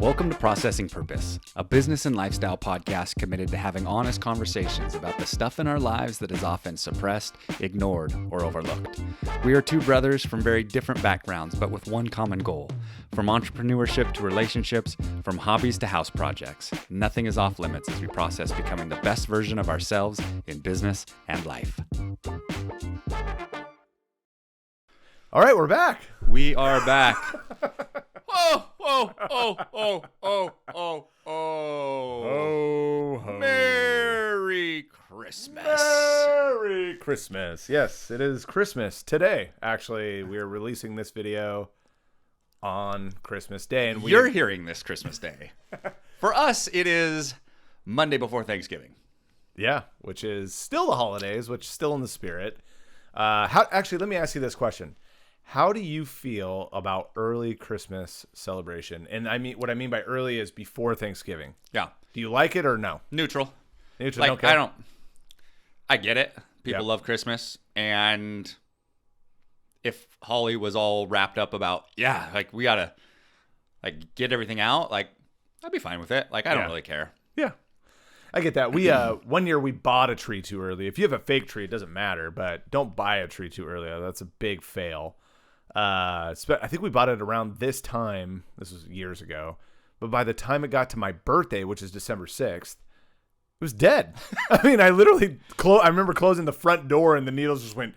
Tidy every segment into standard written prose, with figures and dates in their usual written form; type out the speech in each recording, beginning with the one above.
Welcome to Processing Purpose, a business and lifestyle podcast committed to having honest conversations about the stuff in our lives that is often suppressed, ignored, or overlooked. We are two brothers from very different backgrounds, but with one common goal. From entrepreneurship to relationships, from hobbies to house projects, nothing is off limits as we process becoming the best version of ourselves in business and life. All right, we're back. We are back. Oh. Merry Christmas. Merry Christmas. Yes, it is Christmas today. Actually, we are releasing this video on Christmas Day. And You're hearing this Christmas Day. For us, it is Monday before Thanksgiving. Yeah, which is still the holidays, which is still in the spirit. Actually, let me ask you this question. How do you feel about early Christmas celebration? And what I mean by early is before Thanksgiving. Yeah. Do you like it or no? Neutral. Neutral, like, okay. I get it. People love Christmas. And if Holly was all wrapped up about, we got to get everything out, I'd be fine with it. I don't really care. Yeah. I get that. We one year we bought a tree too early. If you have a fake tree, it doesn't matter, but don't buy a tree too early. That's a big fail. I think we bought it around this time. This was years ago. But by the time it got to my birthday, which is December 6th, it was dead. I mean, I literally I remember closing the front door and the needles just went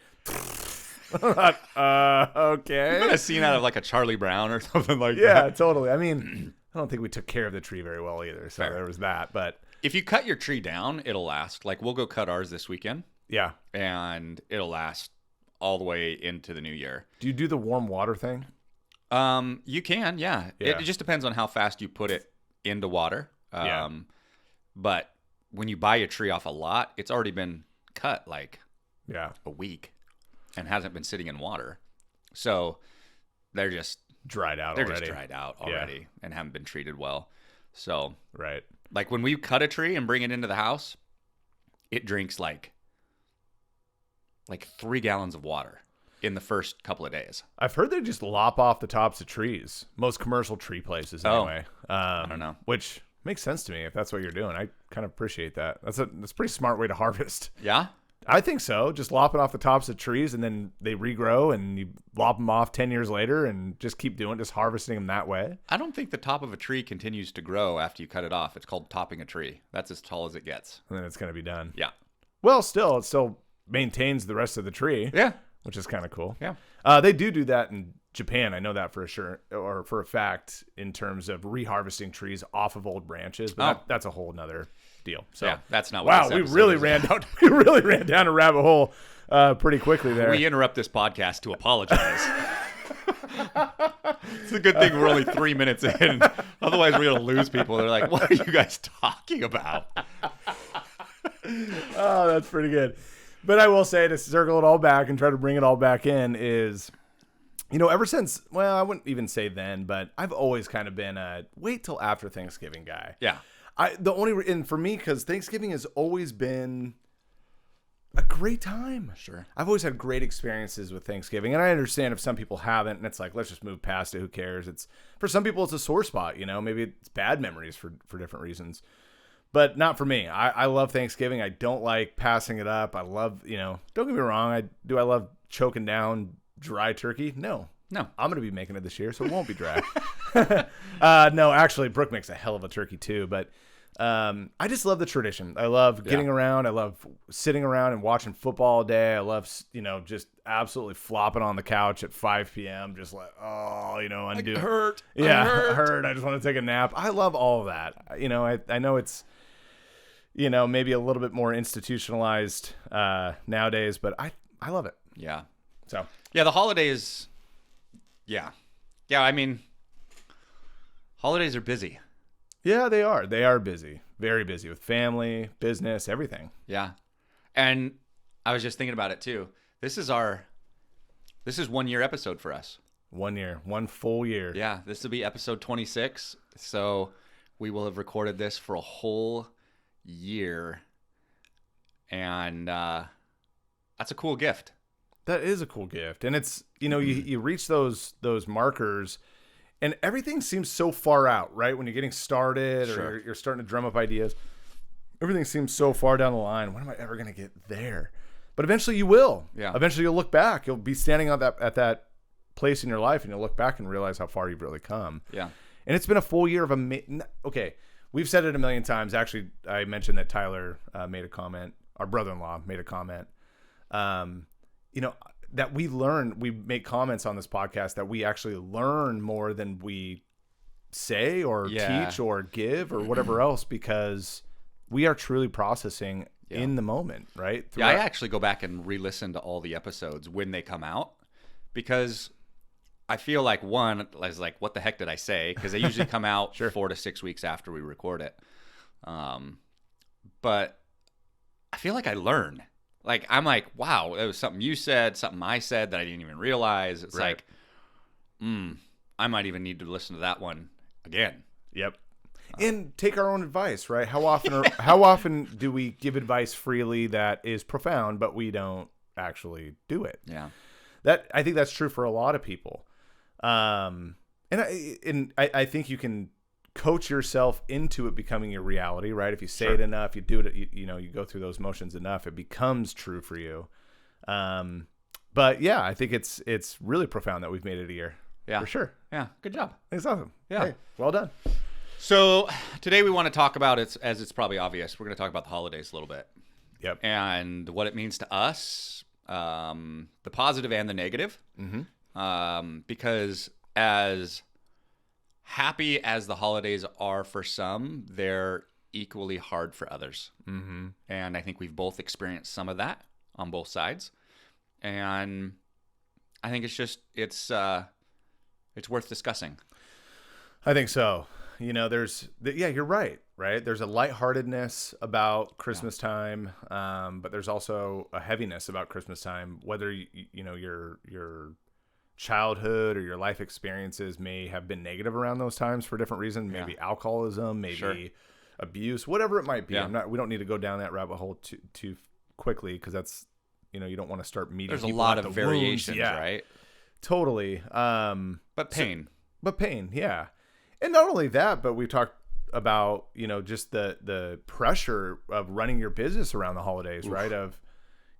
okay. A scene out of a Charlie Brown or something like that. Yeah, totally. I mean, I don't think we took care of the tree very well either. So there was that. But if you cut your tree down, it'll last. We'll go cut ours this weekend. Yeah. And it'll last all the way into the new year. Do you do the warm water thing? You can, yeah. It just depends on how fast you put it into water. But when you buy a tree off a lot, it's already been cut a week and hasn't been sitting in water. So they're just dried out already and haven't been treated well. So right. When we cut a tree and bring it into the house, it drinks 3 gallons of water in the first couple of days. I've heard they just lop off the tops of trees. Most commercial tree places anyway. I don't know. Which makes sense to me if that's what you're doing. I kind of appreciate that. That's a pretty smart way to harvest. Yeah? I think so. Just lopping off the tops of trees and then they regrow and you lop them off 10 years later and just keep just harvesting them that way. I don't think the top of a tree continues to grow after you cut it off. It's called topping a tree. That's as tall as it gets. And then it's going to be done. Yeah. Well, it still maintains the rest of the tree. Yeah. Which is kind of cool. Yeah. They do that in Japan. I know that for sure, or for a fact, in terms of reharvesting trees off of old branches. But that's a whole nother deal. So yeah, that's not what we really ran down a rabbit hole pretty quickly there. We interrupt this podcast to apologize. It's a good thing we're only 3 minutes in. Otherwise, we're going to lose people. They're like, what are you guys talking about? Oh, that's pretty good. But I will say, to circle it all back and try to bring it all back in is, ever since, I wouldn't even say then, but I've always kind of been a wait till after Thanksgiving guy. Yeah. And for me, because Thanksgiving has always been a great time. Sure. I've always had great experiences with Thanksgiving, and I understand if some people haven't, and it's let's just move past it. Who cares? For some people, it's a sore spot. Maybe it's bad memories for different reasons. But not for me. I love Thanksgiving. I don't like passing it up. I love, don't get me wrong. I love choking down dry turkey? No. I'm going to be making it this year, so it won't be dry. No, actually, Brooke makes a hell of a turkey too. But I just love the tradition. I love getting around. I love sitting around and watching football all day. I love, just absolutely flopping on the couch at 5 p.m. Just undo. I hurt. Yeah, I hurt. I just want to take a nap. I love all of that. I know it's, maybe a little bit more institutionalized nowadays, but I love it. Yeah. So. Yeah, the holidays. Yeah. Yeah, I mean, holidays are busy. Yeah, they are. They are busy. Very busy with family, business, everything. Yeah. And I was just thinking about it too. This is 1 year episode for us. 1 year, 1 full year. Yeah, this will be episode 26. So we will have recorded this for a whole year. And that's a cool gift. That is a cool gift. And it's, you reach those markers And everything seems so far out, right? When you're getting started Sure. or you're starting to drum up ideas, everything seems so far down the line. When am I ever going to get there? But eventually you will. Yeah. Eventually you'll look back. You'll be standing at that place in your life, and you'll look back and realize how far you've really come. Yeah. And it's been a full year of okay, we've said it a million times. Actually, I mentioned that Tyler made a comment. Our brother-in-law made a comment. That we make comments on this podcast that we actually learn more than we say or teach or give or whatever else, because we are truly processing in the moment, right? Yeah, I actually go back and re-listen to all the episodes when they come out, because I feel like one is like, what the heck did I say? Because they usually come out 4 to 6 weeks after we record it. But I feel like I learn. Like, I'm like, wow, it was something you said, something I said that I didn't even realize. It's like, I might even need to listen to that one again. Yep. And take our own advice, right? How often do we give advice freely that is profound, but we don't actually do it? Yeah. I think that's true for a lot of people. And I think you can coach yourself into it becoming your reality, right? If you say it enough, you do it, you go through those motions enough, it becomes true for you. But yeah, I think it's really profound that we've made it a year. Yeah. For sure. Yeah. Good job. It's awesome. Yeah. Hey, well done. So today we want to talk about, as it's probably obvious, we're going to talk about the holidays a little bit. Yep. And what it means to us, the positive and the negative. Mm-hmm. Because as happy as the holidays are for some, they're equally hard for others. Mm-hmm. And I think we've both experienced some of that on both sides. And I think it's worth discussing. I think so. You're right. There's a lightheartedness about Christmas time, but there's also a heaviness about Christmas time. Whether your childhood or your life experiences may have been negative around those times for different reasons, maybe alcoholism, maybe abuse, whatever it might be. Yeah. We don't need to go down that rabbit hole too quickly, because that's you don't want to start meeting. There's a people lot at of the variations, wounds. Yeah, right? Totally. But pain. Yeah. And not only that, but we talked about, just the pressure of running your business around the holidays, Oof. right? Of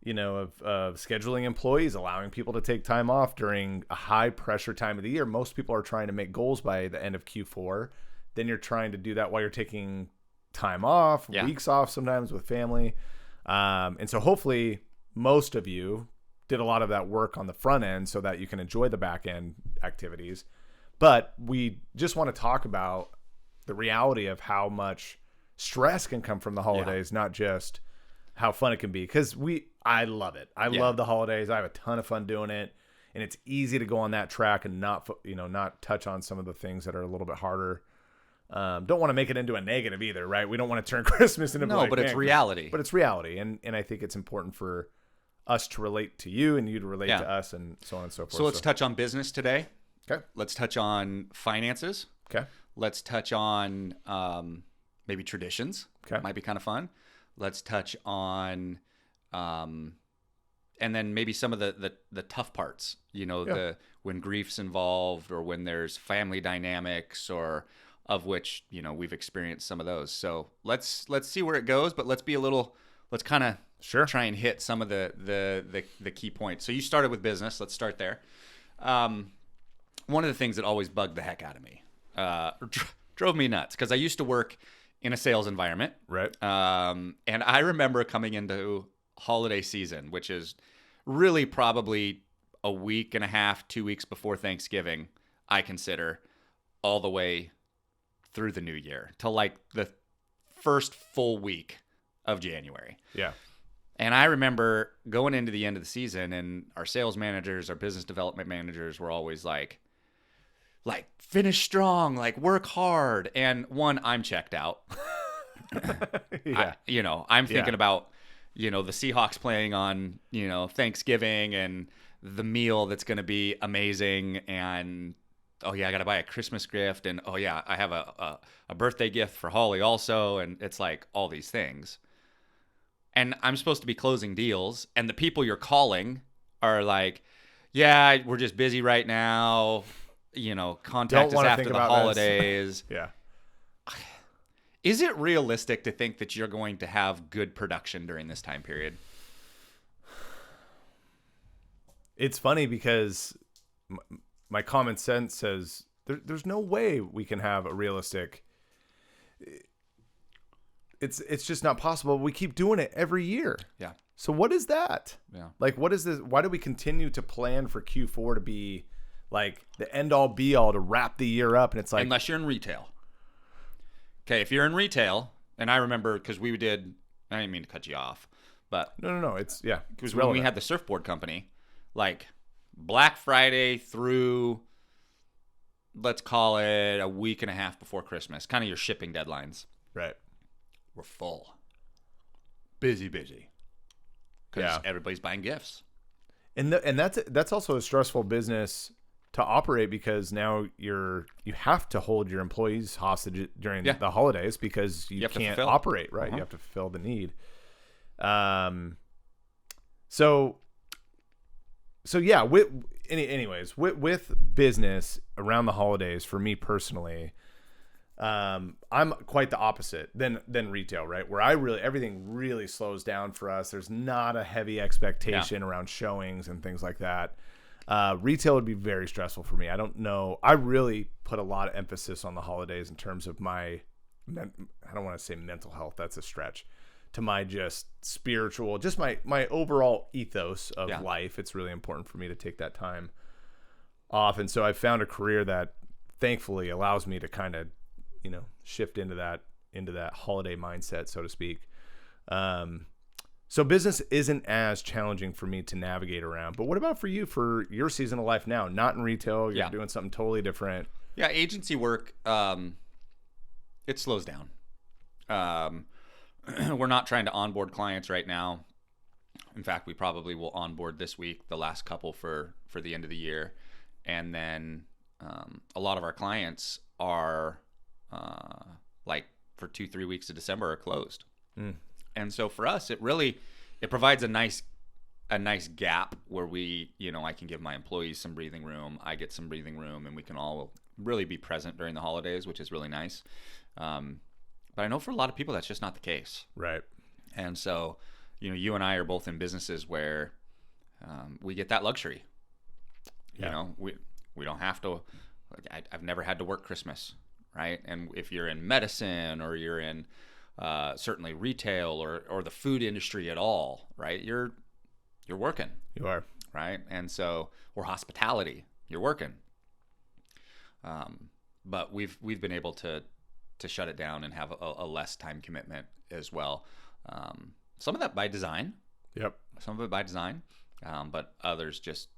scheduling employees, allowing people to take time off during a high pressure time of the year. Most people are trying to make goals by the end of Q4. Then you're trying to do that while you're taking time off, weeks off sometimes with family. And so hopefully most of you did a lot of that work on the front end so that you can enjoy the back end activities. But we just want to talk about the reality of how much stress can come from the holidays, not just how fun it can be. Because I love it. I love the holidays. I have a ton of fun doing it, and it's easy to go on that track and not touch on some of the things that are a little bit harder. Don't want to make it into a negative either, right? We don't want to turn Christmas into but it's reality. But it's reality, and I think it's important for us to relate to you and you to relate to us, and so on and so forth. So let's touch on business today. Okay. Let's touch on finances. Okay. Let's touch on maybe traditions. Okay. Might be kind of fun. Let's touch on, and then maybe some of the tough parts. When grief's involved, or when there's family dynamics, or of which we've experienced some of those. So let's see where it goes. But let's kind of try and hit some of the key points. So you started with business. Let's start there. One of the things that always bugged the heck out of me, drove me nuts, because I used to work in a sales environment. Right. And I remember coming into holiday season, which is really probably a week and a half, 2 weeks before Thanksgiving, I consider, all the way through the new year to like the first full week of January. Yeah. And I remember going into the end of the season, and our sales managers, our business development managers were always like finish strong, like work hard. And I'm checked out. I'm thinking about, the Seahawks playing on, Thanksgiving, and the meal that's going to be amazing. And, I got to buy a Christmas gift. And, I have a birthday gift for Holly also. And it's like all these things. And I'm supposed to be closing deals, and the people you're calling are like, yeah, we're just busy right now. contact us wanna after think the about this. holidays. Yeah. Is it realistic to think that you're going to have good production during this time period? It's funny because my common sense says there's no way we can have a realistic. It's just not possible. We keep doing it every year. Yeah. So what is that? Yeah. Like, what is this? Why do we continue to plan for Q4 to be like the end all be all to wrap the year up? And it's like, Unless you're in retail. Okay, if you're in retail, and I remember because I didn't mean to cut you off, but no. It's yeah. Because when we had the surfboard company, like Black Friday through, let's call it a week and a half before Christmas, kind of your shipping deadlines. Right. We're full. Busy. Because everybody's buying gifts. And that's also a stressful business to operate because now you have to hold your employees hostage during the holidays because you can't operate, right? You have to fulfill the need. So yeah, anyways, with business around the holidays, for me personally, I'm quite the opposite than retail, right? Where everything really slows down for us. There's not a heavy expectation around showings and things like that. Retail would be very stressful for me. I don't know. I really put a lot of emphasis on the holidays in terms of I don't want to say mental health. That's a stretch. To my just spiritual, just my overall ethos of life. It's really important for me to take that time off. And so I found a career that thankfully allows me to kind of, shift into that holiday mindset, so to speak. So business isn't as challenging for me to navigate around. But what about for you, for your season of life now? Not in retail, you're doing something totally different. Yeah, agency work, it slows down. We're not trying to onboard clients right now. In fact, we probably will onboard this week, the last couple for the end of the year. And then a lot of our clients are like for 2-3 weeks of December are closed. And so for us, it provides a nice gap where I can give my employees some breathing room. I get some breathing room, and we can all really be present during the holidays, which is really nice. But I know for a lot of people, that's just not the case. Right. And so, you and I are both in businesses where we get that luxury. Yeah. We don't have to. I've never had to work Christmas, right? And if you're in medicine or you're in certainly retail or the food industry at all, right? You're working. You are. Right? And so, or hospitality, you're working. But we've been able to shut it down and have a less time commitment as well. Some of that by design. Yep. Some of it by design. But others just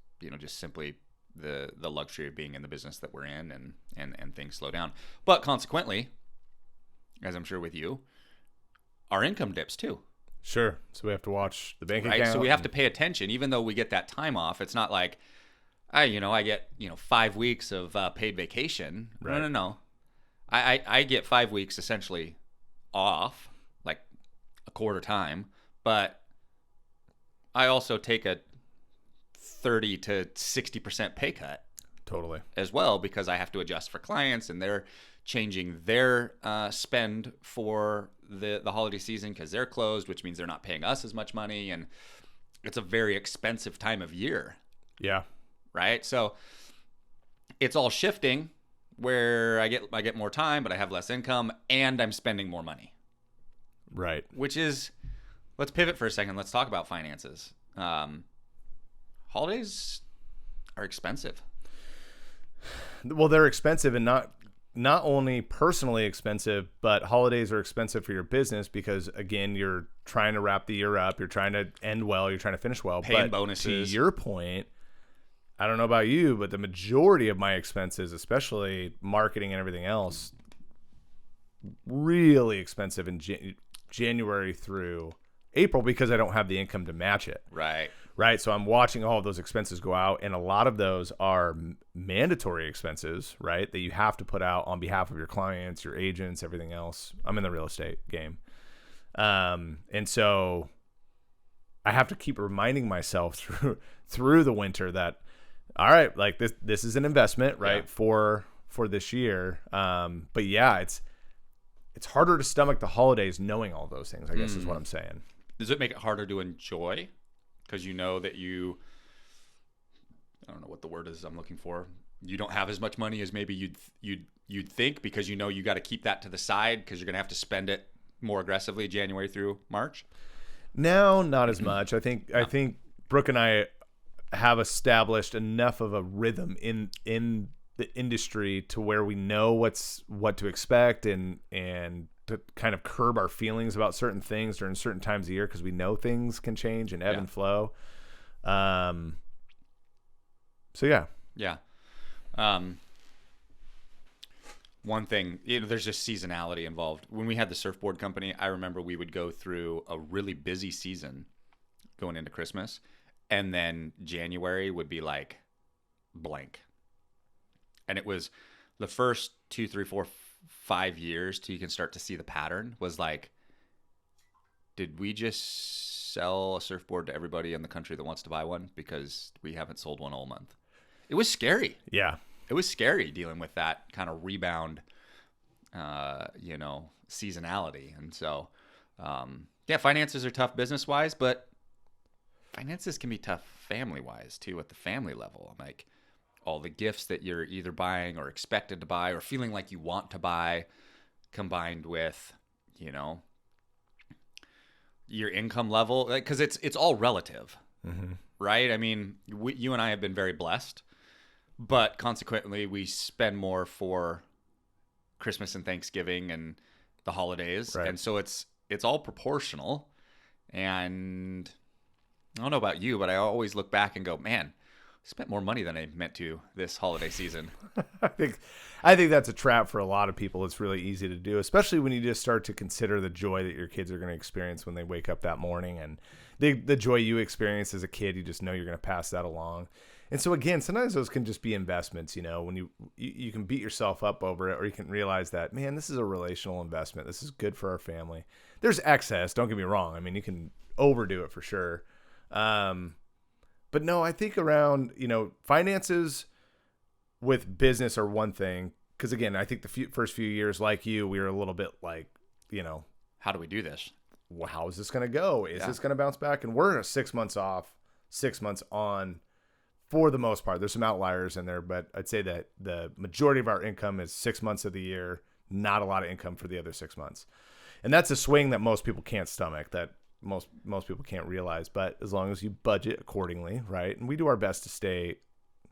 simply the luxury of being in the business that we're in and things slow down. But consequently, as I'm sure with you, our income dips too. Sure. So we have to watch the bank right? account. So we have to pay attention, even though we get that time off. It's not like, I get 5 weeks of paid vacation. Right. No. I get 5 weeks essentially off, like a quarter time, but I also take a 30 to 60% pay cut. Totally. As well, because I have to adjust for clients and they're changing their spend for the holiday season because they're closed, which means they're not paying us as much money. And it's a very expensive time of year. Yeah. Right. So it's all shifting where I get more time, but I have less income and I'm spending more money. Right. Which is, let's pivot for a second. Let's talk about finances. Holidays are expensive. Well, they're expensive, and not only personally expensive, but holidays are expensive for your business because, again, you're trying to wrap the year up. You're trying to end well. You're trying to finish well. Paying bonuses. To your point, I don't know about you, but the majority of my expenses, especially marketing and everything else, really expensive in January through April because I don't have the income to match it. Right. Right. So I'm watching all of those expenses go out, and a lot of those are mandatory expenses, right, that you have to put out on behalf of your clients, your agents, everything else. I'm in the real estate game. And so I have to keep reminding myself through the winter that all right, like this is an investment, right? Yeah. For this year. But yeah, it's harder to stomach the holidays knowing all those things, I guess is what I'm saying. Does it make it harder to enjoy? Because you know that I don't know what the word is I'm looking for. You don't have as much money as maybe you'd think, because you know you got to keep that to the side because you're going to have to spend it more aggressively January through March. No, not as much. I think Brooke and I have established enough of a rhythm in the industry to where we know what to expect and to kind of curb our feelings about certain things during certain times of year, because we know things can change and ebb and flow. So yeah. Yeah. One thing, there's just seasonality involved. When we had the surfboard company, I remember we would go through a really busy season going into Christmas, and then January would be like blank. And it was the first 2, 3, 4, 5 years till you can start to see the pattern was like, did we just sell a surfboard to everybody in the country that wants to buy one because we haven't sold one all month? It was scary. Yeah. It was scary dealing with that kind of rebound, seasonality. And so, finances are tough business-wise, but finances can be tough family-wise too, at the family level. Like all the gifts that you're either buying or expected to buy or feeling like you want to buy, combined with, your income level, because it's all relative, right? I mean, you and I have been very blessed, but consequently, we spend more for Christmas and Thanksgiving and the holidays, right. And so it's all proportional. And I don't know about you, but I always look back and go, man, I spent more money than I meant to this holiday season. I think that's a trap for a lot of people. It's really easy to do, especially when you just start to consider the joy that your kids are going to experience when they wake up that morning, and the joy you experience as a kid. You just know you're going to pass that along. And so again, sometimes those can just be investments, when you can beat yourself up over it, or you can realize that, man, this is a relational investment. This is good for our family. There's excess. Don't get me wrong. I mean, you can overdo it for sure. But no, I think around, finances with business are one thing. Because again, I think the first few years, like you, we were a little bit like, how do we do this? Well, how is this going to go? Is this going to bounce back? And we're 6 months off, 6 months on. For the most part, there's some outliers in there, but I'd say that the majority of our income is 6 months of the year, not a lot of income for the other 6 months. And that's a swing that most people can't stomach, that most people can't realize. But as long as you budget accordingly, right? And we do our best to stay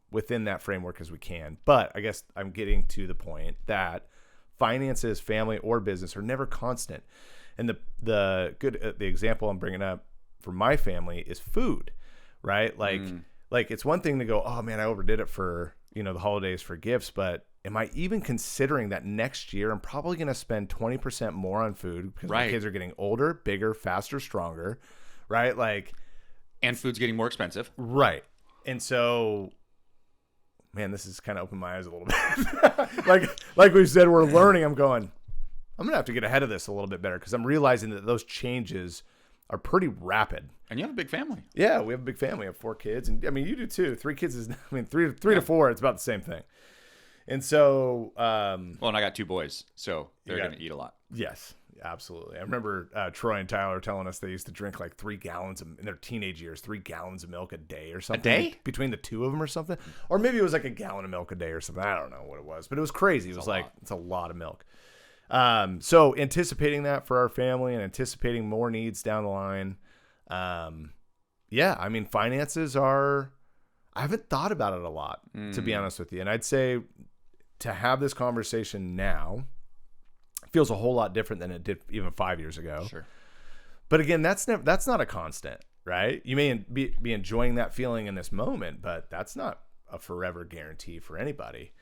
within that framework as we can. But I guess I'm getting to the point that finances, family or business, are never constant. And the example I'm bringing up for my family is food, right? Like it's one thing to go, oh man, I overdid it for, the holidays for gifts, but am I even considering that next year I'm probably going to spend 20% more on food because my kids are getting older, bigger, faster, stronger, right? And food's getting more expensive. Right. And so, man, this has kind of opened my eyes a little bit. like we said, we're learning. I'm going to have to get ahead of this a little bit better, because I'm realizing that those changes are pretty rapid. And you have a big family. Yeah, we have a big family. We have 4 kids. And I mean, you do too. 3 kids is, three to 4, it's about the same thing. And so, and I got 2 boys, so they're going to eat a lot. Yes, absolutely. I remember Troy and Tyler telling us they used to drink like 3 gallons in their teenage years, 3 gallons of milk a day or something. A day? Between the 2 of them or something. Or maybe it was like a gallon of milk a day or something. I don't know what it was, but it was crazy. It was like, it's a lot of milk. So anticipating that for our family and anticipating more needs down the line. Finances I haven't thought about it a lot, to be honest with you. And I'd say to have this conversation now feels a whole lot different than it did even 5 years ago. Sure. But again, that's not a constant, right? You may be enjoying that feeling in this moment, but that's not a forever guarantee for anybody.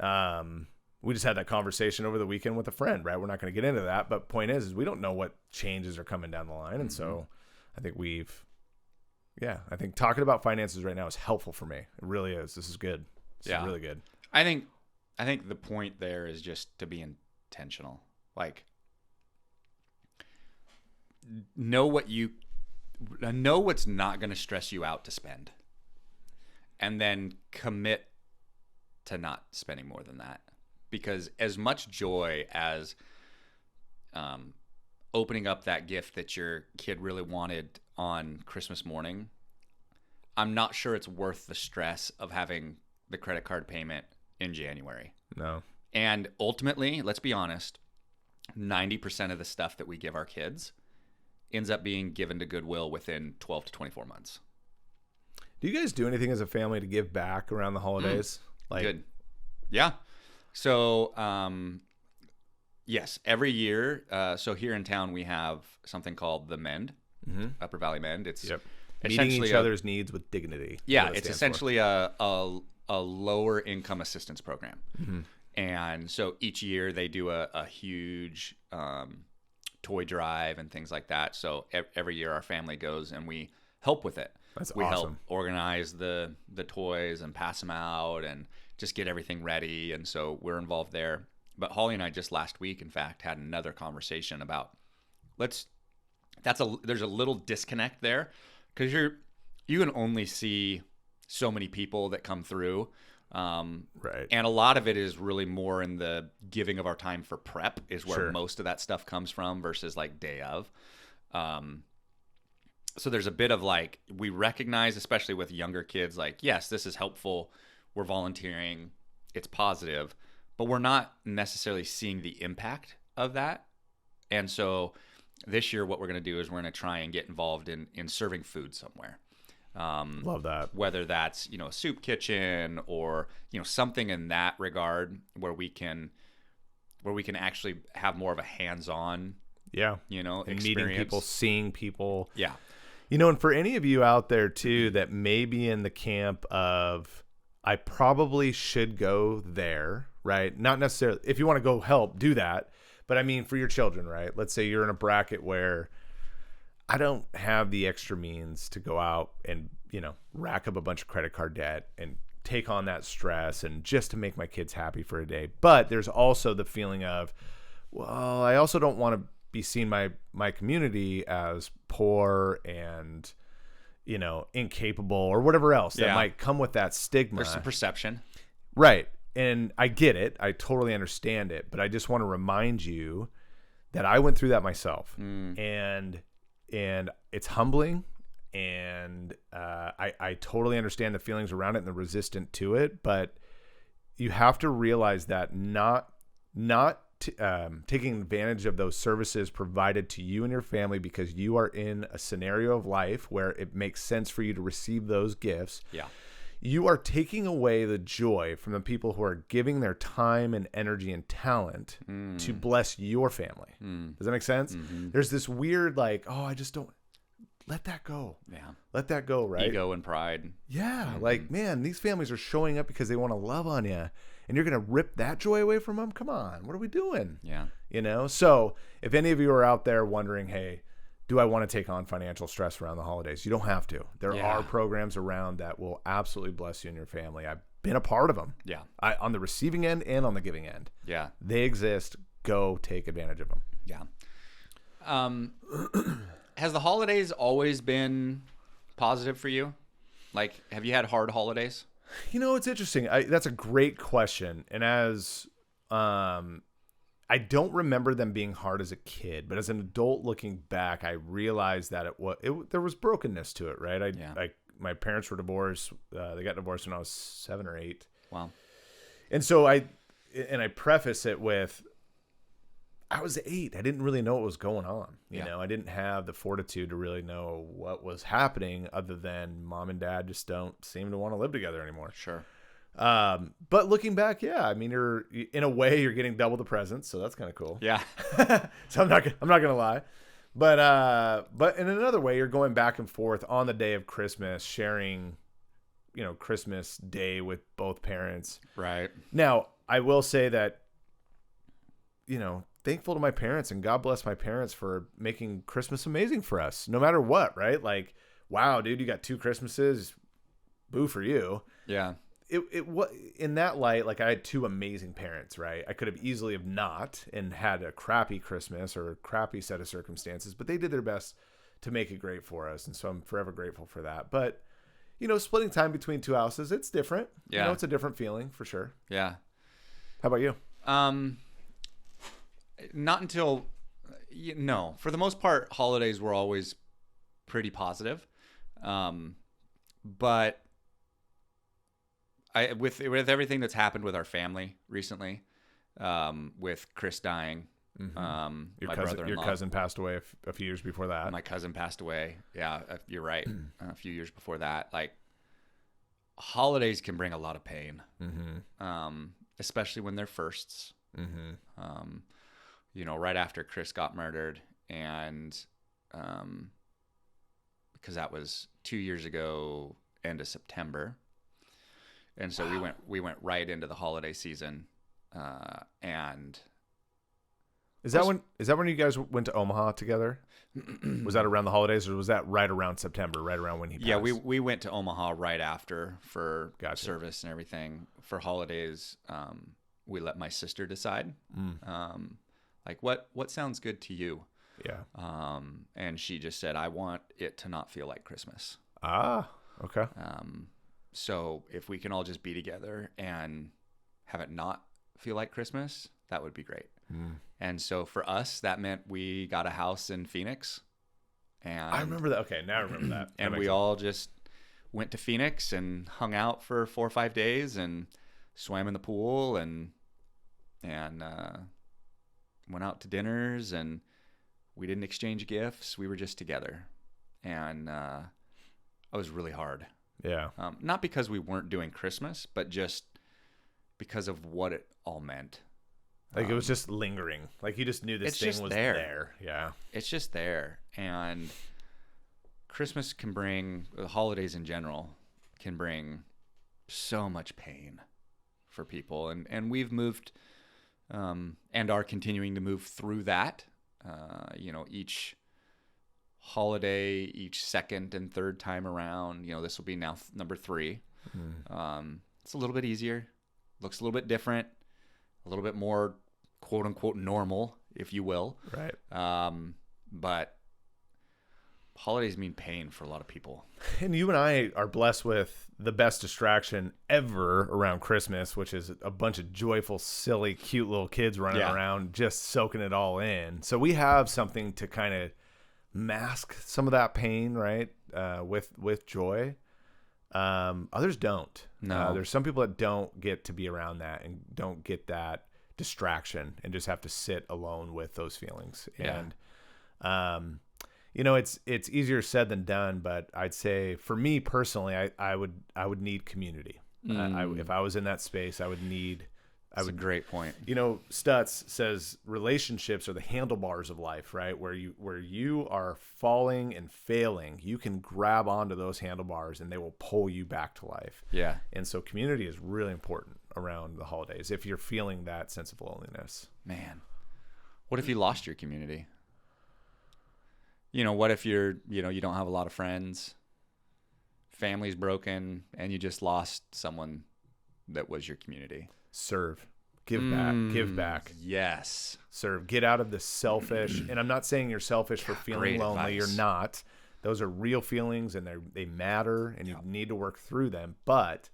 We just had that conversation over the weekend with a friend, right? We're not going to get into that, but point is we don't know what changes are coming down the line. And so I think I think talking about finances right now is helpful for me. It really is. This is good. This is really good. I think the point there is just to be intentional. Like, know what's not going to stress you out to spend. and then commit to not spending more than that. Because as much joy as opening up that gift that your kid really wanted on Christmas morning, I'm not sure it's worth the stress of having the credit card payment in January. No. And ultimately, let's be honest, 90% of the stuff that we give our kids ends up being given to Goodwill within 12 to 24 months. Do you guys do anything as a family to give back around the holidays? Good. Yeah. So, yes, every year. So here in town, we have something called the Mend, Upper Valley Mend. It's meeting each other's needs with dignity. Yeah, it's essentially a lower income assistance program. And so each year they do a huge toy drive and things like that. So every year our family goes and we help with it. We help organize the toys and pass them out and just get everything ready. And so we're involved there. But Holly and I just last week, in fact, had another conversation about there's a little disconnect there, because you can only see so many people that come through. Right. And a lot of it is really more in the giving of our time for prep is where most of that stuff comes from versus like day of. So there's a bit of like, we recognize, especially with younger kids, like, yes, this is helpful. We're volunteering. It's positive, but we're not necessarily seeing the impact of that. And so this year, what we're going to do is we're going to try and get involved in serving food somewhere. Love that. Whether that's, a soup kitchen or, something in that regard where we can actually have more of a hands-on, experience. Meeting people, seeing people. Yeah. And for any of you out there too, that may be in the camp of, I probably should go there, right? Not necessarily, if you want to go help, do that. But I mean, for your children, right? Let's say you're in a bracket where I don't have the extra means to go out and, rack up a bunch of credit card debt and take on that stress and just to make my kids happy for a day. But there's also the feeling of, well, I also don't want to be seen by my community as poor and, incapable or whatever else that might come with that stigma. There's some perception. Right. And I get it. I totally understand it. But I just want to remind you that I went through that myself. And it's humbling. And I totally understand the feelings around it and the resistance to it. But you have to realize that not taking advantage of those services provided to you and your family because you are in a scenario of life where it makes sense for you to receive those gifts. Yeah. You are taking away the joy from the people who are giving their time and energy and talent to bless your family. Does that make sense? There's this weird I just don't let that go. Yeah. Let that go, right? Ego and pride. Yeah. Man, these families are showing up because they want to love on you. And you're going to rip that joy away from them? Come on. What are we doing? Yeah. So if any of you are out there wondering, hey, do I want to take on financial stress around the holidays? You don't have to. There are programs around that will absolutely bless you and your family. I've been a part of them. Yeah. On the receiving end and on the giving end. Yeah. They exist. Go take advantage of them. Yeah. Has the holidays always been positive for you? Have you had hard holidays? It's interesting. That's a great question. And as I don't remember them being hard as a kid, but as an adult looking back, I realized that there was brokenness to it, right? My parents were divorced. They got divorced when I was 7 or 8. Wow. And so I preface it with, I was 8. I didn't really know what was going on. I didn't have the fortitude to really know what was happening other than mom and dad just don't seem to want to live together anymore. Sure. But looking back, you're in a way you're getting double the presents, so that's kind of cool. Yeah. So I'm not gonna lie, but in another way, you're going back and forth on the day of Christmas, sharing, Christmas Day with both parents. Right. Now, I will say that, thankful to my parents and God bless my parents for making Christmas amazing for us, no matter what, right? Wow, dude, you got 2 Christmases. Boo for you. Yeah. It was in that light, I had 2 amazing parents, right? I could have easily have not and had a crappy Christmas or a crappy set of circumstances, but they did their best to make it great for us. And so I'm forever grateful for that. But, splitting time between two houses, it's different. Yeah. It's a different feeling for sure. Yeah. How about you? Not until, no, for the most part, holidays were always pretty positive. But with everything that's happened with our family recently, with Chris dying, my brother-in-law. Your cousin passed away a few years before that. My cousin passed away. Yeah, you're right. A few years before that. Like, holidays can bring a lot of pain, especially when they're firsts. Right after Chris got murdered, and because that was 2 years ago, end of September, and so we went right into the holiday season, and is that when you guys went to Omaha together? Was that around the holidays, or was that right around September, right around when he passed? Yeah, we went to Omaha right after for service and everything. For holidays, we let my sister decide. Like, what sounds good to you? Yeah. And she just said, I want it to not feel like Christmas. Ah, okay. So if we can all just be together and have it not feel like Christmas, that would be great. And so for us, that meant we got a house in Phoenix. And I remember that. Okay, now I remember that. And we all just went to Phoenix and hung out for 4 or 5 days and swam in the pool and went out to dinners, and we didn't exchange gifts. We were just together. And it was really hard. Yeah. Not because we weren't doing Christmas, but just because of what it all meant. Like, it was just lingering. Like, you just knew this thing was there. Yeah. It's just there. And Christmas can bring, the holidays in general, can bring so much pain for people. And we've moved and are continuing to move through that. Each holiday, each second and third time around, this will be now number 3. It's a little bit easier, looks a little bit different, a little bit more quote unquote normal, if you will. Right. But holidays mean pain for a lot of people. And you and I are blessed with the best distraction ever around Christmas, which is a bunch of joyful, silly, cute little kids running around, just soaking it all in. So we have something to kind of mask some of that pain, right? With joy. Others don't. No. There's some people that don't get to be around that and don't get that distraction and just have to sit alone with those feelings. Yeah. And, it's easier said than done, but I'd say for me personally, I would need community. If I was in that space, I would need. That's a great point. Stutz says relationships are the handlebars of life, right? Where you are falling and failing, you can grab onto those handlebars and they will pull you back to life. Yeah. And so community is really important around the holidays if you're feeling that sense of loneliness. Man, what if you lost your community? What if you don't have a lot of friends, family's broken, and you just lost someone that was your community? Serve. Give back. Yes. Serve. Get out of the selfish. And I'm not saying you're selfish for feeling lonely. Advice. You're not. Those are real feelings, and they matter, and you need to work through them. But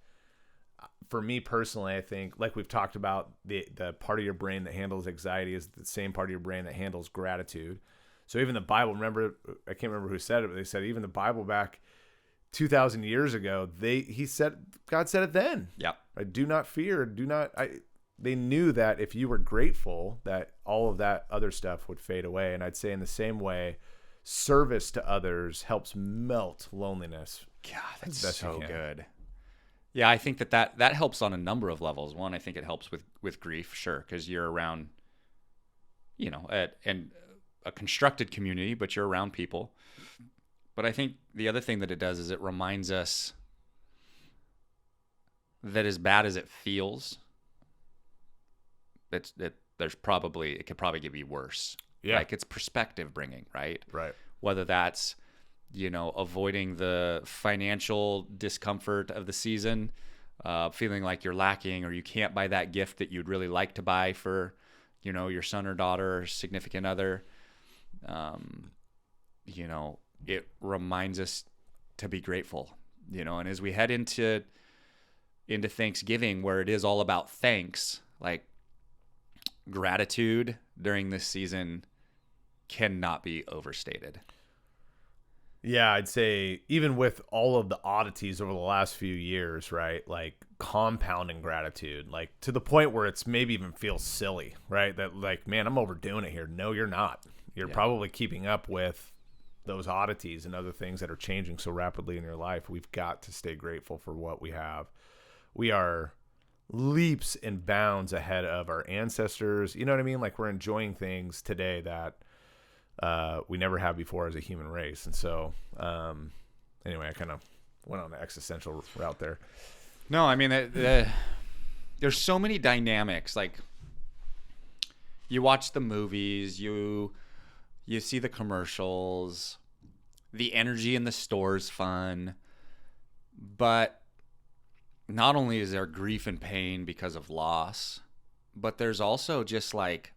for me personally, I think, like we've talked about, the part of your brain that handles anxiety is the same part of your brain that handles gratitude. So even the Bible, I can't remember who said it, but they said even the Bible back 2,000 years ago, God said it then. Yep. Right? Do not fear. They knew that if you were grateful, that all of that other stuff would fade away. And I'd say in the same way, service to others helps melt loneliness. God, that's so good. Yeah, I think that helps on a number of levels. One, I think it helps with grief, sure, because you're around, and a constructed community, but you're around people. But I think the other thing that it does is it reminds us that as bad as it feels, it could probably get worse. Yeah. Like, it's perspective bringing, right? Right. Whether that's, avoiding the financial discomfort of the season, feeling like you're lacking or you can't buy that gift that you'd really like to buy for, your son or daughter or significant other. It reminds us to be grateful And as we head into Thanksgiving, where it is all about thanks, like gratitude during this season cannot be overstated. Yeah, I'd say even with all of the oddities over the last few years, right? Like compounding gratitude, like to the point where it's maybe even feels silly, right? That like, man, I'm overdoing it here. No, you're not. You're probably keeping up with those oddities and other things that are changing so rapidly in your life. We've got to stay grateful for what we have. We are leaps and bounds ahead of our ancestors. You know what I mean? Like we're enjoying things today that we never have before as a human race. And so, anyway, I kind of went on the existential route there. No, I mean, there's so many dynamics. Like you watch the movies, you see the commercials, the energy in the store's fun, but not only is there grief and pain because of loss, but there's also just like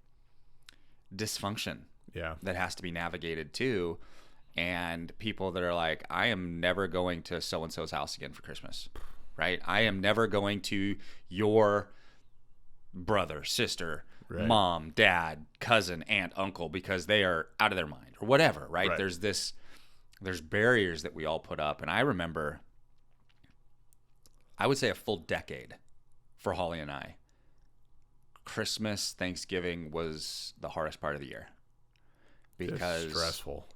dysfunction. Yeah. That has to be navigated too. And people that are like, I am never going to so-and-so's house again for Christmas, right? I am never going to your brother, sister, right, mom, dad, cousin, aunt, uncle, because they are out of their mind or whatever, right? Right. There's barriers that we all put up. And I remember, I would say a full decade for Holly and I. Christmas, Thanksgiving was the hardest part of the year. Because it's stressful.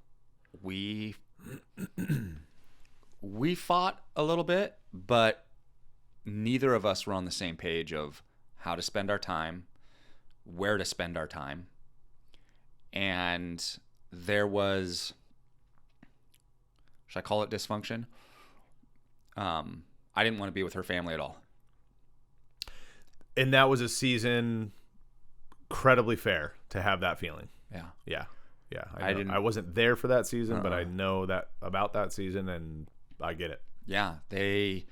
We fought a little bit, but neither of us were on the same page of how to spend our time, where to spend our time. And there was, should I call it dysfunction? I didn't want to be with her family at all. And that was a season incredibly fair to have that feeling. Yeah. Yeah. Yeah, I wasn't there for that season, but I know that about that season, and I get it. Yeah, they,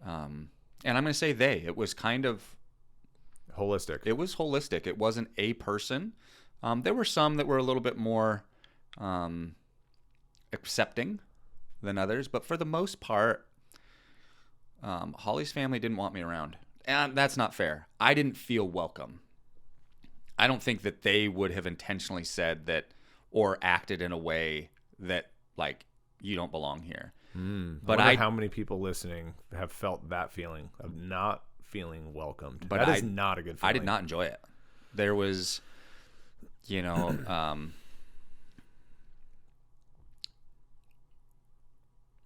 and I'm going to say it was kind of holistic. It was holistic. It wasn't a person. There were some that were a little bit more accepting than others, but for the most part, Holly's family didn't want me around, and that's not fair. I didn't feel welcome. I don't think that they would have intentionally said that or acted in a way that like you don't belong here. But I wonder how many people listening have felt that feeling of not feeling welcomed. But that is not a good feeling. I did not enjoy it. There was,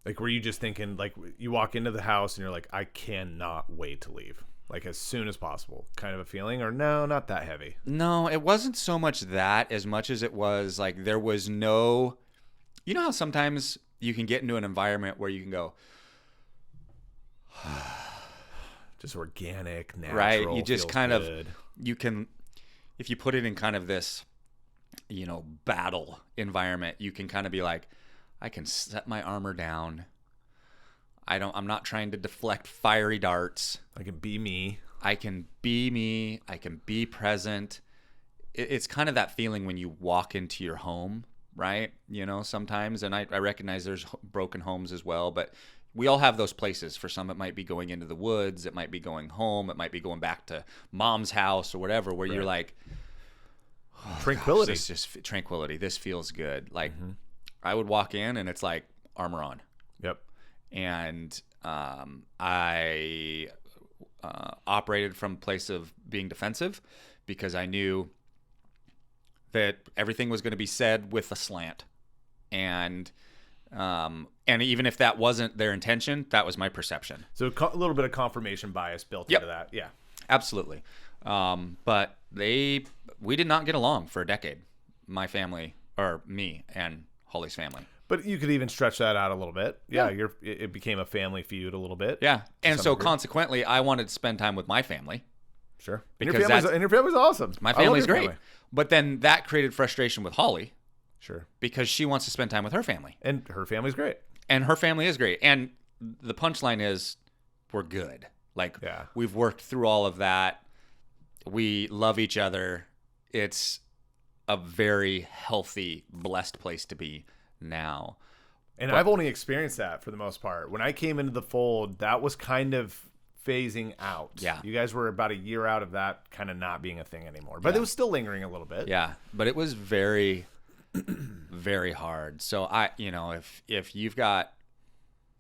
like, were you just thinking, like, you walk into the house and you're like, I cannot wait to leave, like as soon as possible, kind of a feeling? Or no, not that heavy? No, it wasn't so much that as much as it was like there was no, you know how sometimes you can get into an environment where you can go, just organic, natural, right? You just kind good. You can, if you put it in kind of this, battle environment, you can kind of be like, I can set my armor down. I'm not trying to deflect fiery darts. I can be me. I can be me. I can be present. It's kind of that feeling when you walk into your home, right? Sometimes, and I recognize there's broken homes as well, but we all have those places. For some, it might be going into the woods. It might be going home. It might be going back to mom's house or whatever, where you're like, tranquility. Gosh, this just tranquility. This feels good. Like I would walk in and it's like armor on. Yep. And I operated from a place of being defensive because I knew that everything was going to be said with a slant. And even if that wasn't their intention, that was my perception. So a little bit of confirmation bias built into that. Yeah, absolutely. But we did not get along for a decade. My family, or me and Holly's family. But you could even stretch that out a little bit. Yeah, it became a family feud a little bit. Yeah, and so consequently, I wanted to spend time with my family. Sure. Because your family's awesome. My family's great. Family. But then that created frustration with Holly. Sure. Because she wants to spend time with her family. And her family's great. And her family is great. And the punchline is we're good. Like, we've worked through all of that. We love each other. It's a very healthy, blessed place to be now. And I've only experienced that for the most part. When I came into the fold, that was kind of phasing out. Yeah. You guys were about a year out of that kind of not being a thing anymore. But it was still lingering a little bit. Yeah. But it was very, very hard. So if you've got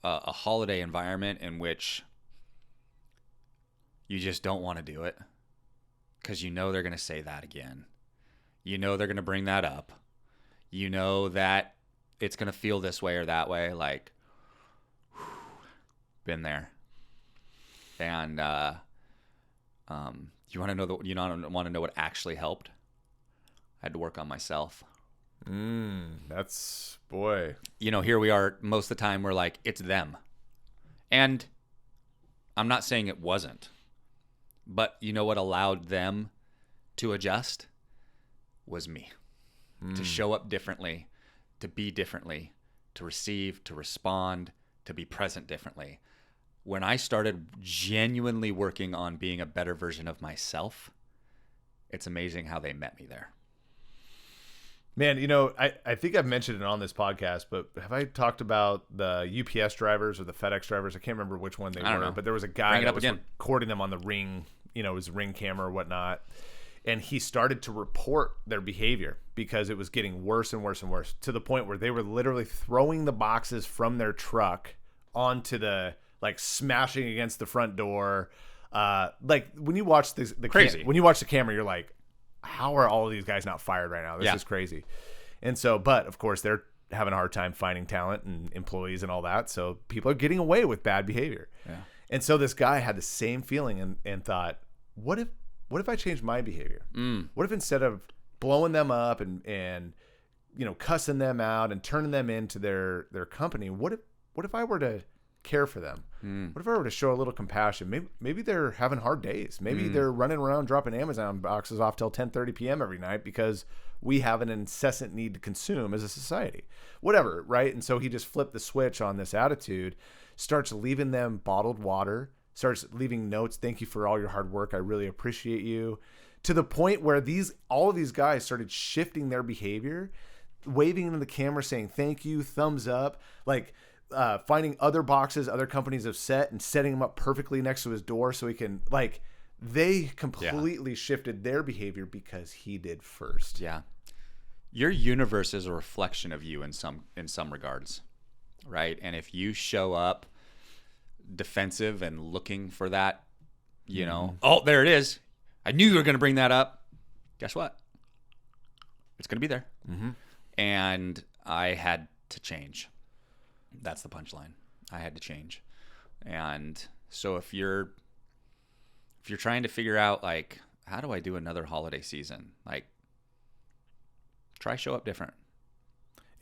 a holiday environment in which you just don't want to do it because you know they're going to say that again. You know they're going to bring that up. You know that it's going to feel this way or that way. Like, been there. And you want to know what actually helped? I had to work on myself. That's, boy. Here we are. Most of the time we're like, it's them. And I'm not saying it wasn't. But you know what allowed them to adjust? Was me. To show up differently, to be differently, to receive, to respond, to be present differently. When I started genuinely working on being a better version of myself, it's amazing how they met me there. Man, I think I've mentioned it on this podcast, but have I talked about the UPS drivers or the FedEx drivers? I can't remember which one they were, but there was a guy that was recording them on the Ring, his Ring camera or whatnot. And he started to report their behavior because it was getting worse and worse and worse, to the point where they were literally throwing the boxes from their truck onto smashing against the front door. When you watch when you watch the camera, you're like, how are all of these guys not fired right now? This is crazy. And so, but of course they're having a hard time finding talent and employees and all that. So people are getting away with bad behavior. Yeah. And so this guy had the same feeling and thought, what if I changed my behavior? What if instead of blowing them up and cussing them out and turning them into their company, what if I were to care for them? What if I were to show a little compassion? Maybe they're having hard days. Maybe they're running around dropping Amazon boxes off till 10:30 p.m. every night because we have an incessant need to consume as a society. Whatever, right? And so he just flipped the switch on this attitude, starts leaving them bottled water, starts leaving notes, thank you for all your hard work, I really appreciate you, to the point where all of these guys started shifting their behavior, waving into the camera saying thank you, thumbs up, finding other boxes other companies have set and setting them up perfectly next to his door so he can, they completely shifted their behavior because he did first. Yeah. Your universe is a reflection of you in some regards, right? And if you show up defensive and looking for that, oh, there it is. I knew you were going to bring that up. Guess what? It's going to be there. And I had to change. That's the punchline. I had to change. And so if you're trying to figure out how do I do another holiday season? Try show up different.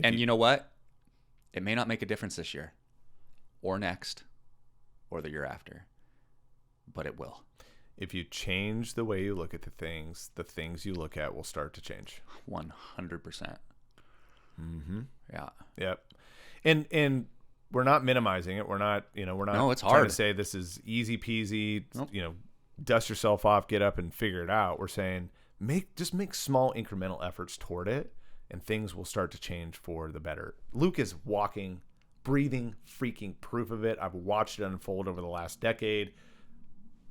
And you know what? It may not make a difference this year or next or the year after, but it will. If you change the way you look at the things you look at will start to change. 100%. Yeah. Yep. And we're not minimizing it. We're not, no, it's trying hard to say this is easy peasy, nope. Dust yourself off, get up and figure it out. We're saying just make small incremental efforts toward it and things will start to change for the better. Luke is walking, breathing, freaking proof of it. I've watched it unfold over the last decade.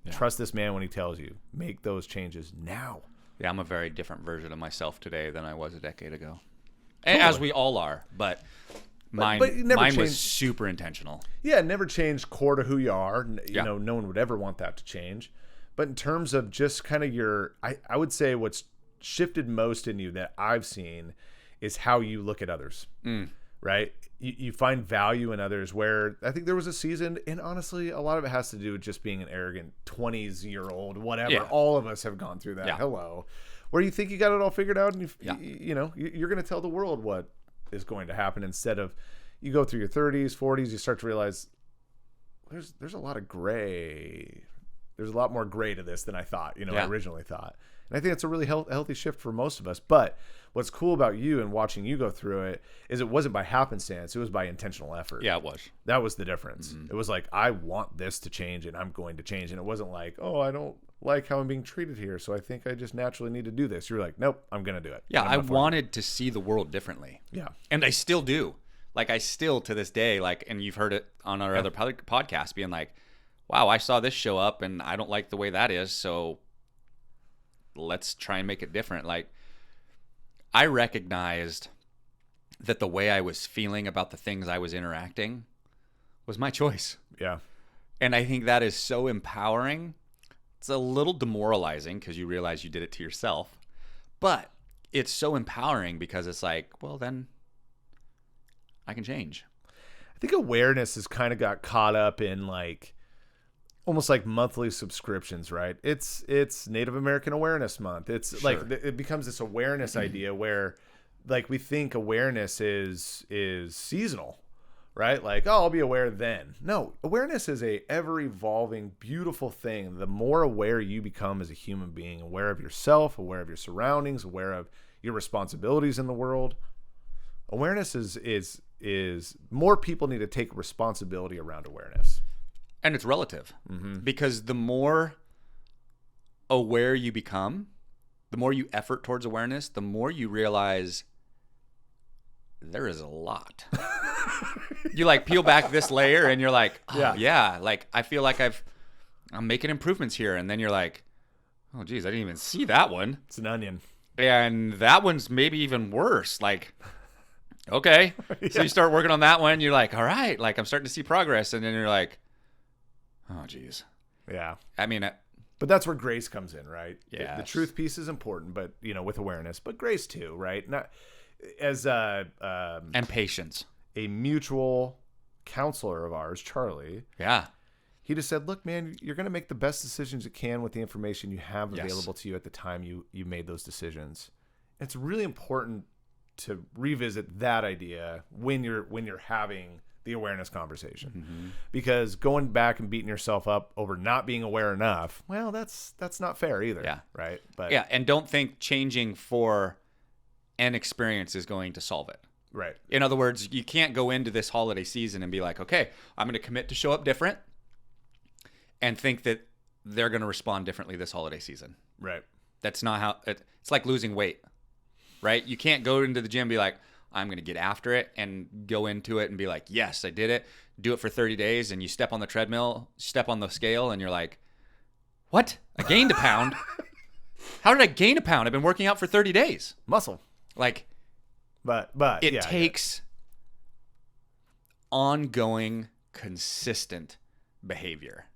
Yeah. Trust this man when he tells you, make those changes now. Yeah, I'm a very different version of myself today than I was a decade ago. Totally. As we all are, but mine was super intentional. Yeah, never changed core to who you are. No one would ever want that to change. But in terms of just kind of I would say what's shifted most in you that I've seen is how you look at others, right? You find value in others where I think there was a season, and honestly, a lot of it has to do with just being an arrogant 20s-year-old, whatever. Yeah. All of us have gone through that. Yeah. Hello. Where you think you got it all figured out, and you're going to tell the world what is going to happen instead of you go through your 30s, 40s, you start to realize there's a lot of gray. There's a lot more gray to this than I thought, I originally thought. And I think it's a really healthy shift for most of us. But what's cool about you and watching you go through it is it wasn't by happenstance. It was by intentional effort. Yeah, it was. That was the difference. Mm-hmm. It was like, I want this to change and I'm going to change. And it wasn't like, oh, I don't like how I'm being treated here, so I think I just naturally need to do this. You're like, nope, I'm going to do it. Yeah, I wanted to see the world differently. Yeah. And I still do. Like I still to this day, like, and you've heard it on our other podcast, being like, wow, I saw this show up and I don't like the way that is. So let's try and make it different. Like I recognized that the way I was feeling about the things I was interacting was my choice. Yeah. And I think that is so empowering. It's a little demoralizing because you realize you did it to yourself, but it's so empowering because it's like, well, then I can change. I think awareness has kind of got caught up in like almost like monthly subscriptions, right? It's Native American Awareness Month. It's Sure. like it becomes this awareness idea where like we think awareness is seasonal, right? Like, oh, I'll be aware then. No, awareness is a ever evolving, beautiful thing. The more aware you become as a human being, aware of yourself, aware of your surroundings, aware of your responsibilities in the world, awareness is more people need to take responsibility around awareness. And it's relative because the more aware you become, the more you effort towards awareness, the more you realize there is a lot. You like peel back this layer and you're like, oh, yeah, like I feel like I'm making improvements here. And then you're like, oh geez, I didn't even see that one. It's an onion. And that one's maybe even worse. Like, okay. So you start working on that one. You're like, all right, like I'm starting to see progress. And then you're like, oh geez. Yeah. I mean, but that's where grace comes in, right? Yeah. The truth piece is important, but with awareness, but grace too, right? Not as and patience. A mutual counselor of ours, Charlie. Yeah. He just said, look, man, you're going to make the best decisions you can with the information you have available to you at the time you made those decisions. It's really important to revisit that idea when you're having the awareness conversation, because going back and beating yourself up over not being aware enough, well, that's not fair either. Yeah. Right. But yeah. And don't think changing for an experience is going to solve it. Right. In other words, you can't go into this holiday season and be like, okay, I'm going to commit to show up different and think that they're going to respond differently this holiday season. Right. That's not how it's like losing weight, right? You can't go into the gym and be like, I'm going to get after it and go into it and be like, yes, I did it. Do it for 30 days. And you step on the treadmill, step on the scale, and you're like, what? I gained a pound? How did I gain a pound? I've been working out for 30 days. Muscle. Like, but it takes ongoing, consistent behavior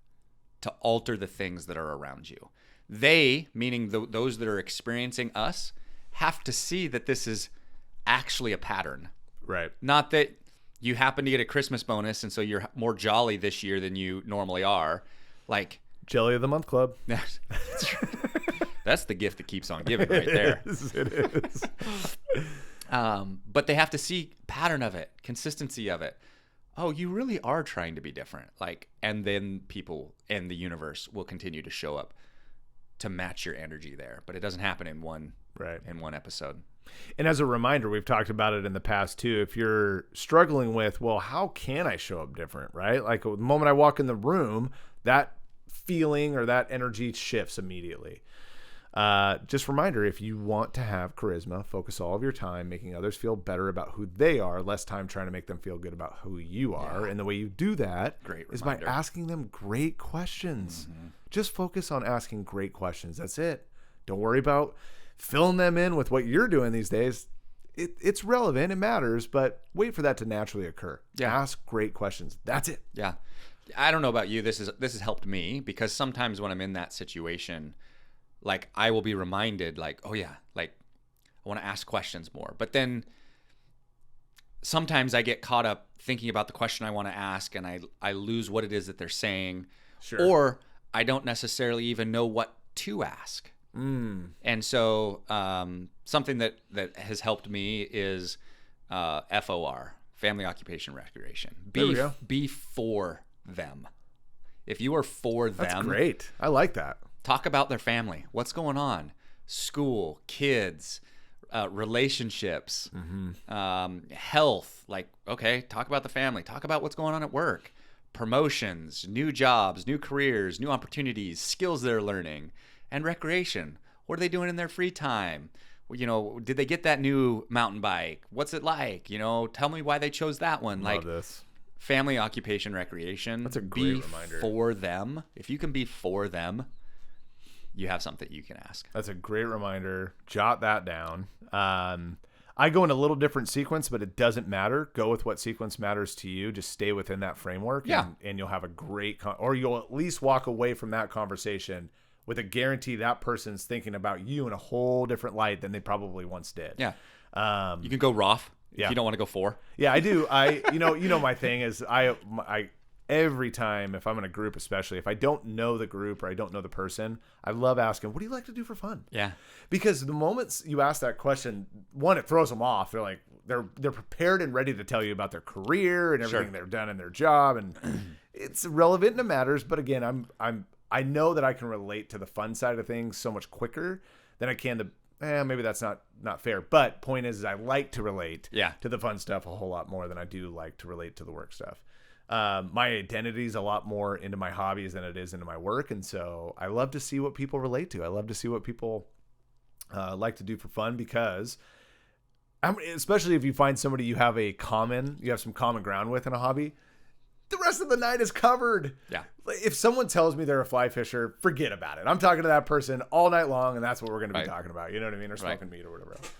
to alter the things that are around you. They, meaning those that are experiencing us, have to see that this is actually a pattern. Right. Not that you happen to get a Christmas bonus and so you're more jolly this year than you normally are. Like Jelly of the Month Club. That's the gift that keeps on giving right there. It is. But they have to see pattern of it, consistency of it. Oh, you really are trying to be different. Like, and then people and the universe will continue to show up to match your energy there. But it doesn't happen in one episode. And as a reminder, we've talked about it in the past too. If you're struggling with, well, how can I show up different, right? Like the moment I walk in the room, that feeling or that energy shifts immediately. Just reminder, if you want to have charisma, focus all of your time making others feel better about who they are, less time trying to make them feel good about who you are. Yeah. And the way you do that is by asking them great questions. Mm-hmm. Just focus on asking great questions. That's it. Don't worry about filling them in with what you're doing these days. It's relevant, it matters, but wait for that to naturally occur. Yeah. Ask great questions. That's it. Yeah. I don't know about you. This has helped me because sometimes when I'm in that situation, like I will be reminded like, oh yeah, like I want to ask questions more. But then sometimes I get caught up thinking about the question I want to ask and I lose what it is that they're saying. Sure. Or I don't necessarily even know what to ask. And so something that has helped me is FOR, Family Occupation Recreation. Be for them. If you are for them. That's great. I like that. Talk about their family. What's going on? School, kids, relationships, health. Like, okay, talk about the family. Talk about what's going on at work. Promotions, new jobs, new careers, new opportunities, skills they're learning, and recreation. What are they doing in their free time? did they get that new mountain bike? What's it like? Tell me why they chose that one. Love this. Family, occupation, recreation. That's a great reminder. For them. If you can be for them, you have something you can ask. That's a great reminder. Jot that down. I go in a little different sequence, but it doesn't matter. Go with what sequence matters to you. Just stay within that framework. Yeah. And you'll have a great, or you'll at least walk away from that conversation with a guarantee that person's thinking about you in a whole different light than they probably once did. Yeah. You can go Roth if you don't want to go 4. Yeah, I do. My thing is I every time, if I'm in a group, especially if I don't know the group or I don't know the person, I love asking, what do you like to do for fun? Yeah. Because the moments you ask that question, one, it throws them off. They're like, they're prepared and ready to tell you about their career and everything they've done in their job. And it's relevant and it matters. But again, I know that I can relate to the fun side of things so much quicker than I can to, maybe that's not fair. But point is I like to relate to the fun stuff a whole lot more than I do like to relate to the work stuff. My identity is a lot more into my hobbies than it is into my work. And so I love to see what people relate to. I love to see what people like to do for fun, because especially if you find somebody you have some common ground with in a hobby, the rest of the night is covered. Yeah. If someone tells me they're a fly fisher, forget about it. I'm talking to that person all night long, and that's what we're going to be talking about. You know what I mean? Or smoking meat or whatever else.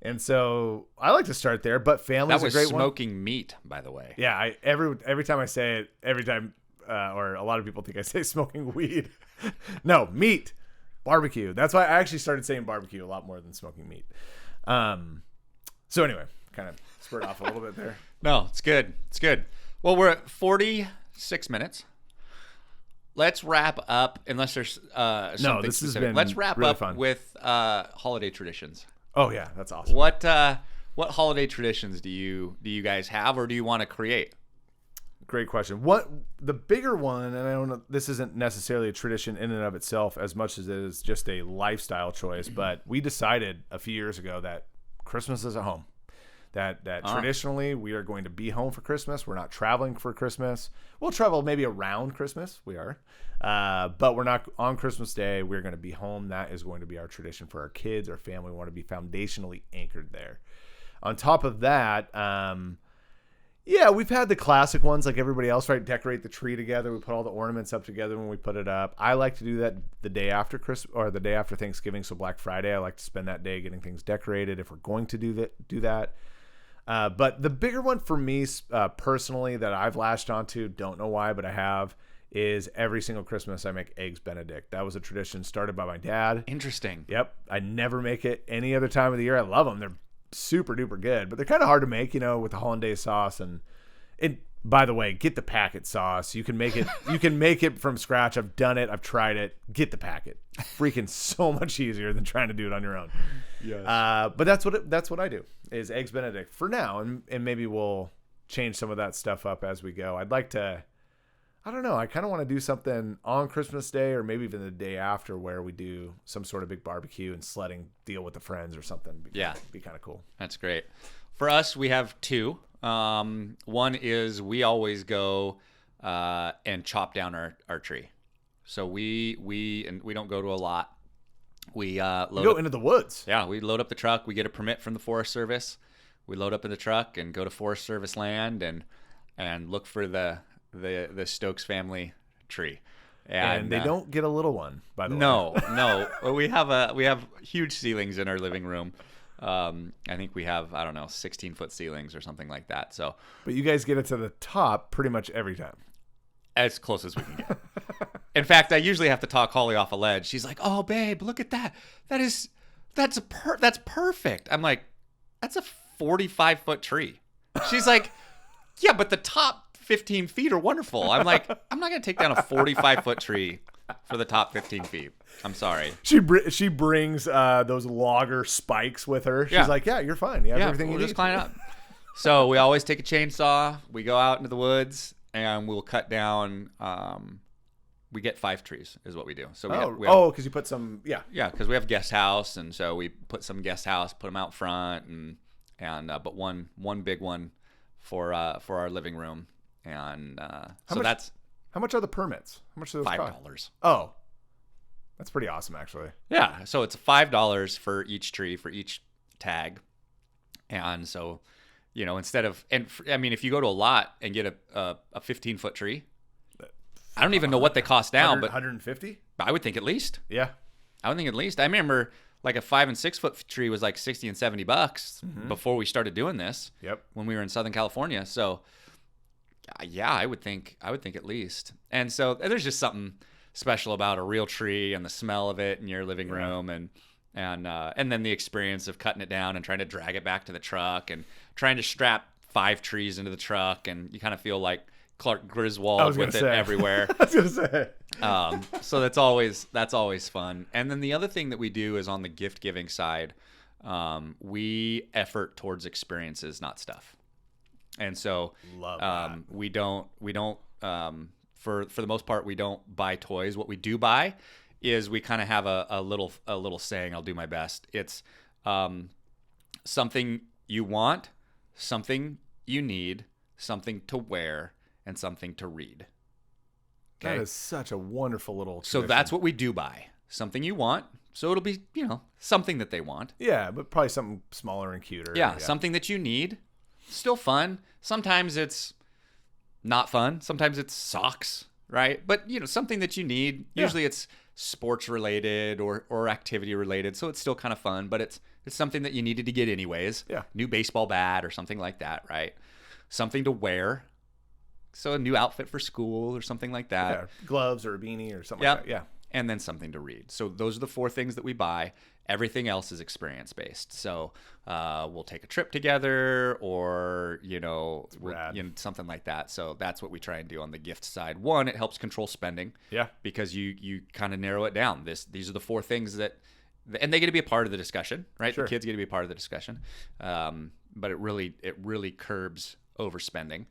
And so I like to start there, but family's a great one. That was smoking meat, by the way. Yeah, every time I say it, or a lot of people think I say smoking weed. No, meat, barbecue. That's why I actually started saying barbecue a lot more than smoking meat. So anyway, kind of spurred off a little bit there. No, it's good. It's good. Well, we're at 46 minutes. Let's wrap up, unless there's something specific. Let's wrap really up fun. with holiday traditions. Oh yeah, that's awesome. What holiday traditions do you guys have, or do you want to create? Great question. What the bigger one, and I don't know, this isn't necessarily a tradition in and of itself as much as it is just a lifestyle choice, but we decided a few years ago that Christmas is at home. That traditionally we are going to be home for Christmas. We're not traveling for Christmas. We'll travel maybe around Christmas. We are. But we're not on Christmas Day. We're going to be home. That is going to be our tradition for our kids, our family. We want to be foundationally anchored there. On top of that, we've had the classic ones like everybody else, right? Decorate the tree together. We put all the ornaments up together when we put it up. I like to do that the day after Christmas or the day after Thanksgiving. So Black Friday, I like to spend that day getting things decorated if we're going to do that. But the bigger one for me personally that I've latched onto, don't know why, but I have, is every single Christmas I make eggs Benedict. That was a tradition started by my dad. Interesting. Yep. I never make it any other time of the year. I love them. They're super duper good, but they're kind of hard to make, with the hollandaise sauce. And by the way, get the packet sauce. You can make it. You can make it from scratch. I've done it. I've tried it. Get the packet. Freaking so much easier than trying to do it on your own. Yes. But that's what I do is eggs Benedict for now, and maybe we'll change some of that stuff up as we go. I'd like to. I don't know. I kind of want to do something on Christmas Day or maybe even the day after where we do some sort of big barbecue and sledding deal with the friends or something. Be kind of cool. That's great. For us, we have 2. One is we always go and chop down our tree. So we don't go to a lot. We go into the woods. Yeah, we load up the truck. We get a permit from the Forest Service. We load up in the truck and go to Forest Service land and look for the Stokes family tree. And they don't get a little one, by the way. No. We have huge ceilings in our living room. I think we have, 16-foot ceilings or something like that. So, but you guys get it to the top pretty much every time. As close as we can get. In fact, I usually have to talk Holly off a ledge. She's like, "Oh, babe, look at that. That's perfect." I'm like, "That's a 45-foot tree." She's like, "Yeah, but the top 15 feet are wonderful." I'm like, "I'm not going to take down a 45-foot tree for the top 15 feet. I'm sorry." She brings those logger spikes with her. She's like, "Yeah, you're fine. You have everything you need." Just climb up. So we always take a chainsaw. We go out into the woods and we'll cut down. We get 5 trees is what we do. So because you put some, yeah, because we have guest house, and so we put some guest house, put them out front, and but one big one for our living room, and how much are the permits? How much do those cost? $5. Oh, That's pretty awesome, actually. Yeah. So it's $5 for each tree, for each tag. And so, instead of, if you go to a lot and get a 15-foot tree, I don't even know what they cost now, but 150? I would think at least. Yeah. I remember like a 5 and 6 foot tree was like 60 and $70 before we started doing this. Yep. When we were in Southern California. So yeah, I would think at least. And so there's just something special about a real tree and the smell of it in your living room and then the experience of cutting it down and trying to drag it back to the truck and trying to strap 5 trees into the truck, and you kind of feel like Clark Griswold with it everywhere. I was gonna say. So that's always fun. And then the other thing that we do is on the gift giving side, we effort towards experiences, not stuff. And so Love that. we don't for the most part, we don't buy toys. What we do buy is we kind of have a little saying. I'll do my best. It's something you want, something you need, something to wear, and something to read. Okay? That is such a wonderful little So tradition. that's what we do buy. Something you want. So it'll be, something that they want. Yeah, but probably something smaller and cuter. Yeah, something that you need. Still fun. Sometimes it's not fun. Sometimes it's socks, right? But, something that you need. Yeah. Usually it's sports related or activity related. So it's still kind of fun, but it's something that you needed to get anyways. Yeah. New baseball bat or something like that, right? Something to wear. So a new outfit for school or something like that. Yeah, gloves or a beanie or something like that. Yeah. And then something to read. So those are the 4 things that we buy. Everything else is experience based. So we'll take a trip together or, something like that. So that's what we try and do on the gift side. One, it helps control spending. Yeah. Because you kind of narrow it down. These are the 4 things that, and they get to be a part of the discussion, right? Sure. The kids get to be a part of the discussion. But it really curbs overspending.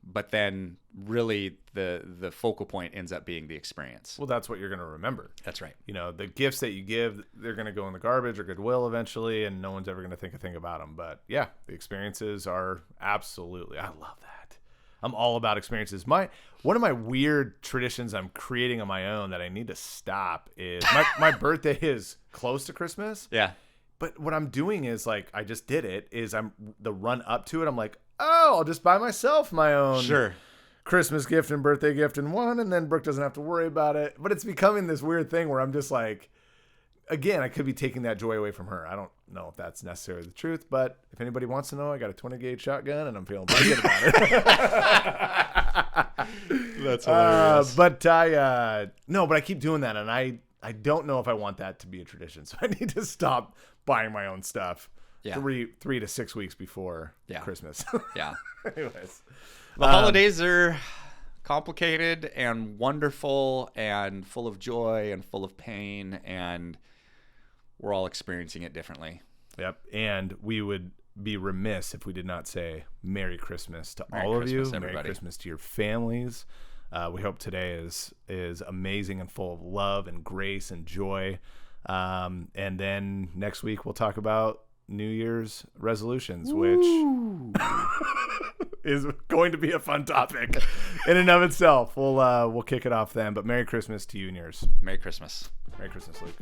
But then really the focal point ends up being the experience. Well, that's what you're going to remember. That's right. The gifts that you give, they're going to go in the garbage or Goodwill eventually, and no one's ever going to think a thing about them. But yeah, the experiences are absolutely, I love that. I'm all about experiences. One of my weird traditions I'm creating on my own that I need to stop is my birthday is close to Christmas. Yeah. But what I'm doing is I just did it is I'm the run up to it. I'm like, oh, I'll just buy myself my own Christmas gift and birthday gift in one. And then Brooke doesn't have to worry about it. But it's becoming this weird thing where I'm just like, again, I could be taking that joy away from her. I don't know if that's necessarily the truth, but if anybody wants to know, I got a 20 gauge shotgun and I'm feeling pretty good about it. That's hilarious. But I keep doing that. And I don't know if I want that to be a tradition. So I need to stop buying my own stuff 3 to 6 weeks before Christmas. Yeah. Anyways. The holidays are complicated and wonderful and full of joy and full of pain, and we're all experiencing it differently. Yep. And we would be remiss if we did not say Merry Christmas to Merry all Christmas, of you. everybody. Merry Christmas to your families. We hope today is amazing and full of love and grace and joy. And then next week we'll talk about New Year's resolutions, which is going to be a fun topic in and of itself. We'll kick it off then. But Merry Christmas to you and yours. Merry Christmas. Merry Christmas, Luke.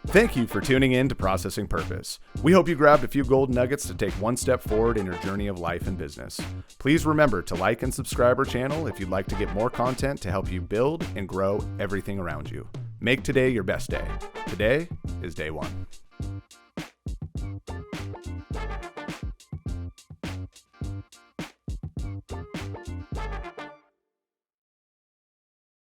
Thank you for tuning in to Processing Purpose. We hope you grabbed a few golden nuggets to take one step forward in your journey of life and business. Please remember to like and subscribe our channel if you'd like to get more content to help you build and grow everything around you. Make today your best day. Today is day 1.